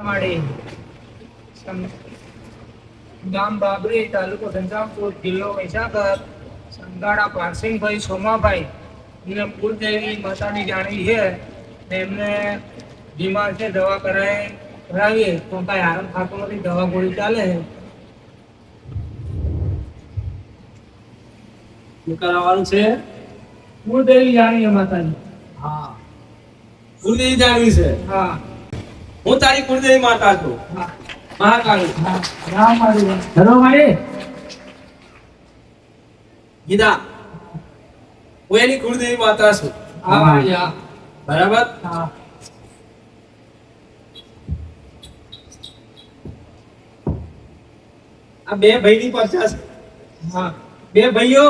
અમારે ગામ બાબરી તાલુકો ધંધામપુર જિલ્લો મહીસાગર સંગાડા પારસિંગભાઈ સોમાભાઈ એમને કુળદેવી માતાની જાણી છે ને એમને બીમાર છે દવા કરાવીએ તો કઈ આરામ થતો નથી દવા ગોળી ચાલે શું કરાવવાનું છે? કુળદેવી જાણીએ માતાની. હા, કુળદેવી જાણવી છે. હા હું તારી કુળદેવી માતા છું. હા મહાકાળી. હા રામ મારી હેલો મારી ગીતા, હું એની કુળદેવી માતા છું. હા મારી હા બરાબર. હા આ બે ભાઈની પર્ચા છે. હા બે ભાઈઓ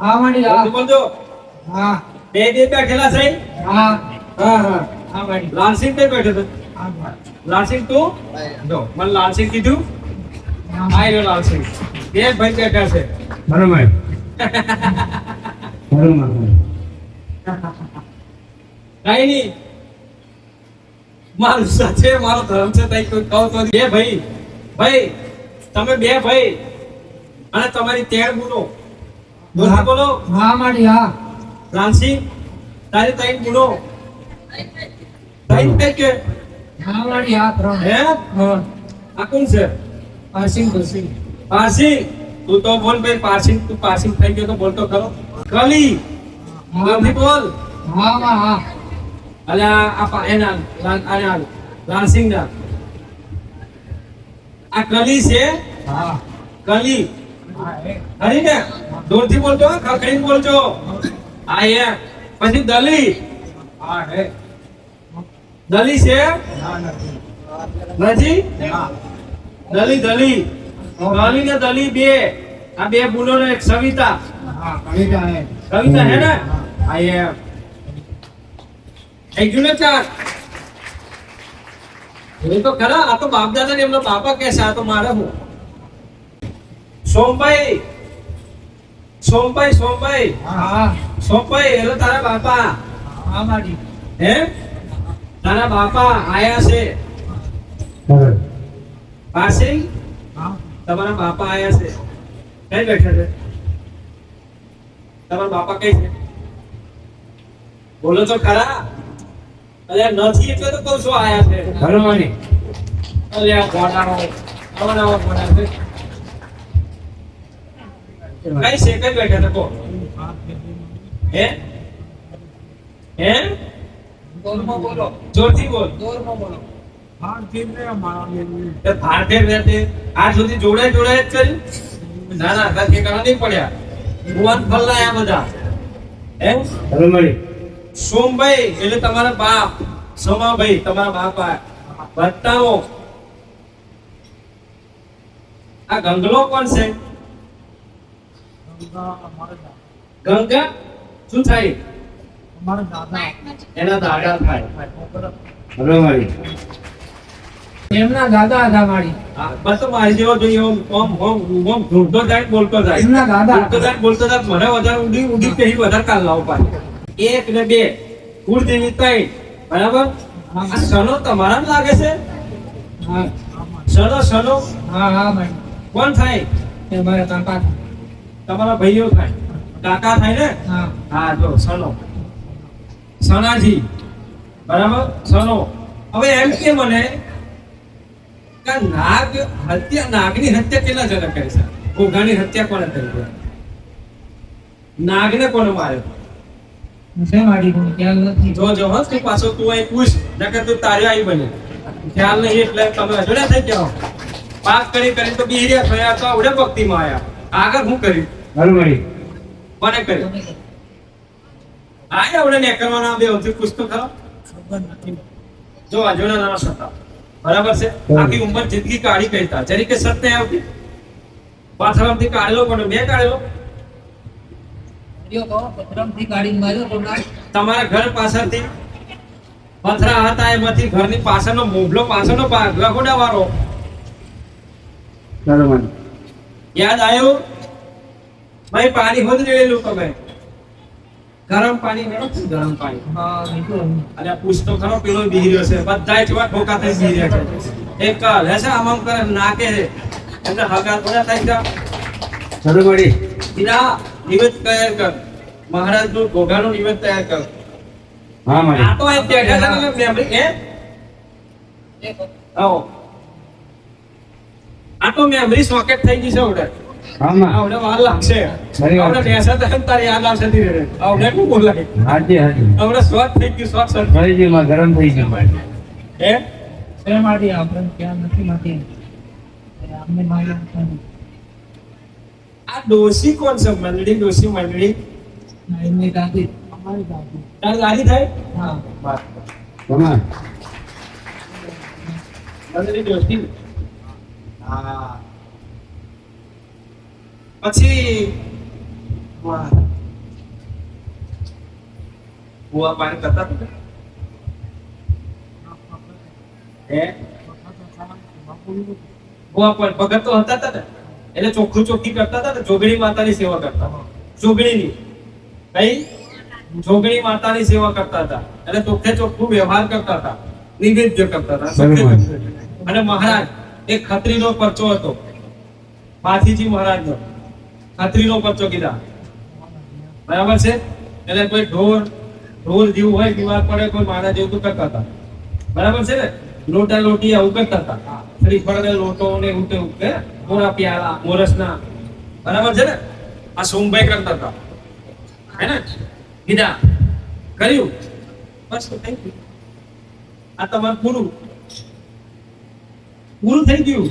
હા મારી હા બોલજો. હા બે બેઠેલા છે. હા હા હા. હા મારી લાલસિંહ બે બેઠો હતો. હા મારી લાલસિંહ તું જો મને લાલસિંહ કીધું. હા આ રહ્યો લાલસિંહ. બે ભાઈ બેઠા છે. બરોબર બરોબર કઈ નહીં, મારું સાથે મારો ધર્મ છે. તઈ કોઈ કહો તો બે ભાઈ ભાઈ તમે બે ભાઈ અને તમારી તેર ગુનો બોલો બોલો. હા મારી હા લાલસિંહ તારી ત્રણ ગુનો ત્રણ કઈ કે હા મારી હા ત્રણ હે હા આ કોણ છે? પાસિંગ પાસિંગ પારસિંગ. તું તો બોલ ભાઈ પારસિંગ. તું પારસિંગ થઈ ગયો તો બોલતો ખરો. કલી બોલથી બોલ. હા માં હા અલ્યા એના લાલસિંહ ના આ કલી છે. હા કલી હા એ હરી ને દૂરથી બોલજો, ખખડીને બોલજો. આ એ પછી દલી. હા એ દલી છે ના નથી નથી. હા દલી દલી કલી ને દલી બે. આ બે બોલો ને એક સવિતા. હા કવિતા હે કવિતા હે ને આ એ એક જુને ચાર. એ તો ખરા. આ તો બાપ દાદા ને એમના બાપા કે છે. આ તો મારે હું સોમભાઈ સોમભાઈ સોમભાઈ હા સોમભાઈ એટલે તારા બાપા હા મારી હે તારા બાપા આયા છે. પાસે હા તમારા બાપા આયા છે. કઈ બેઠા છે? તમારા બાપા કઈ છે? બોલો તો ખરા. અલ્યા નથી એટલે તો કહું છું આયા છે. બરોબર અલ્યા ગોડાનો ગોડાનો ગોડા છે. કઈ છે? કઈ બેઠા છે? કો હે હે દોરમાં બોલો જોરથી બોલ. દોરમાં બોલો હા ઠીક છે અમારા તે ભારતે રહેતે આ સુધી જોડે જોડે જ કર્યું. ના ના કઈ કરવા નહીં પડ્યા. ભુવન ફલ્લાયા બધા હે. બરોબર સોમભાઈ એટલે તમારા બાપ. સોમાભાઈ તમારા બાપા. બતાવો આ ગંગલો કોણ છે? ગંગા શું થાય? અમારા દાદા એના દાદા થાય. બરોબર એમના દાદા હતા મારી હા, બસ તો મારી જેવો જોઈએ. ઓમ ઓમ ઓમ ઢૂંઢતો જાય બોલતો જાય. એમના દાદા ઢૂંઢતો જાય બોલતો જાય. મને વધારે ઉડી ઉડી કહી વધારે કાલ લાવો પાછી. એક ને બે કુળદેવી ત્રણ. બરાબર. આ સનો તમારા જ લાગે છે? હા સનો સનો હા હા મારી કોણ થાય? એ મારા કાકા તમારા ભાઈઓ થાય. કાકા થાય ને? હા હા જો સનો સનાજી. બરાબર. સનો. હવે એમ કે મને કે નાગ હત્યા નાગની હત્યા કેટલા જણા કરી છે? ઘોઘાની હત્યા કોણે કરી છે? નાગને કોણે માર્યો? છે મારી કોઈ ખ્યાલ નથી જો જો હસ તું પાછો તું અહીં પૂછ નકર તું તારી આવી બને. ખ્યાલ નહીં એટલે તમે અજોડ્યા થઈ જાઓ. પાક કરી કરી તો બિહર્યા થયા તો આવડે ભક્તિમાં આયા. આગળ હું કર્યું? બરોબર કોને કર્યું? આયા આવડે ને કરવાના બે હતી પૂછતો ખરો. ખબર નથી જો અજોડા નાના હતા. બરાબર છે. આખી ઉંમર જિંદગી કાઢી કહેતા જરી કે સત નહીં આવતી. પાછળથી કાઢેલો પણ મેં કાઢેલો. યો તો પથરમથી ગાડી માર્યો તો ના તમારા ઘર પાછળથી પથરા હતા એમાંથી ઘરની પાછળનો મોભલો પાછળનો ભાગ લખોડા વાળો બરોબર યાદ આવ્યો? ભાઈ પાણી હોદ રેલું તમે ગરમ પાણી ને ગરમ પાણી હા બીજું અને આ પૂછતો ખરો પેલો બીહી રહ્યો છે બધા જેવા ઠોકા થઈ બીહી રહ્યા છે એક લેશે આમ કરે નાકે છે એમને હગા થોડા થાય છે શરૂ કરી ઈરા નિવેદ તૈયાર કર મહારાજ નું ઘોઘાનું નિવેદ તૈયાર કર હા મારી આ તો એક બેઠા છે ને મેમરી હે આવો આ તો મેમરી સોકેટ થઈ ગઈ છે ઓર્ડર હા માં આવડે વાર લાગશે ખરી વાત. આવડે બેસા તો તારી યાદ આવશે ધીરે ધીરે આવડે શું બોલાય હાજી હાજી આવડે શોર્ટ થઈ ગયું શોર્ટ શોર્ટ ફરીથી માં ગરમ થઈ ગયું હે છે મારી આપણે ક્યાં નથી માટી અમને મારી આ ડોસી કોણ છે મંડળી ડોસી મંડળી એમની દાદી અમારી દાદી તારી ગાડી થાય હા તમાર મંડળી ડોસી હા પછી વાહ બુઆ પાણી કરતા હતા? હે બુઆ પણ ભગત તો હતા જ ને એટલે ચોખ્ખું ચોખ્ખી કરતા હતા ને જોગણી માતાની સેવા કરતા જોગણીની કઈ જોગણી માતાની સેવા કરતા હતા એટલે ચોખ્ખે ચોખ્ખું વ્યવહાર કરતા હતા નિવેદ્ય કરતા હતા બરાબર. અને મહારાજ એક ખત્રીનો પરચો હતો પાથીજી મહારાજનો ખત્રીનો પરચો કીધા બરાબર છે એટલે કોઈ ઢોર જેવું હોય બીમાર પડે કોઈ મારા જેવું તો કરતા હતા બરાબર છે ને લોટા લોટી આવું કરતા હતા શ્રીફળ ને લોટો ને એવું તેવું કે મોરા પ્યાલા મોરસના બરાબર છે ને આ સોમભાઈ કરતા હતા હે ને કીધા કર્યું બસ થઈ ગયું આ તમારું પૂરું થઈ ગયું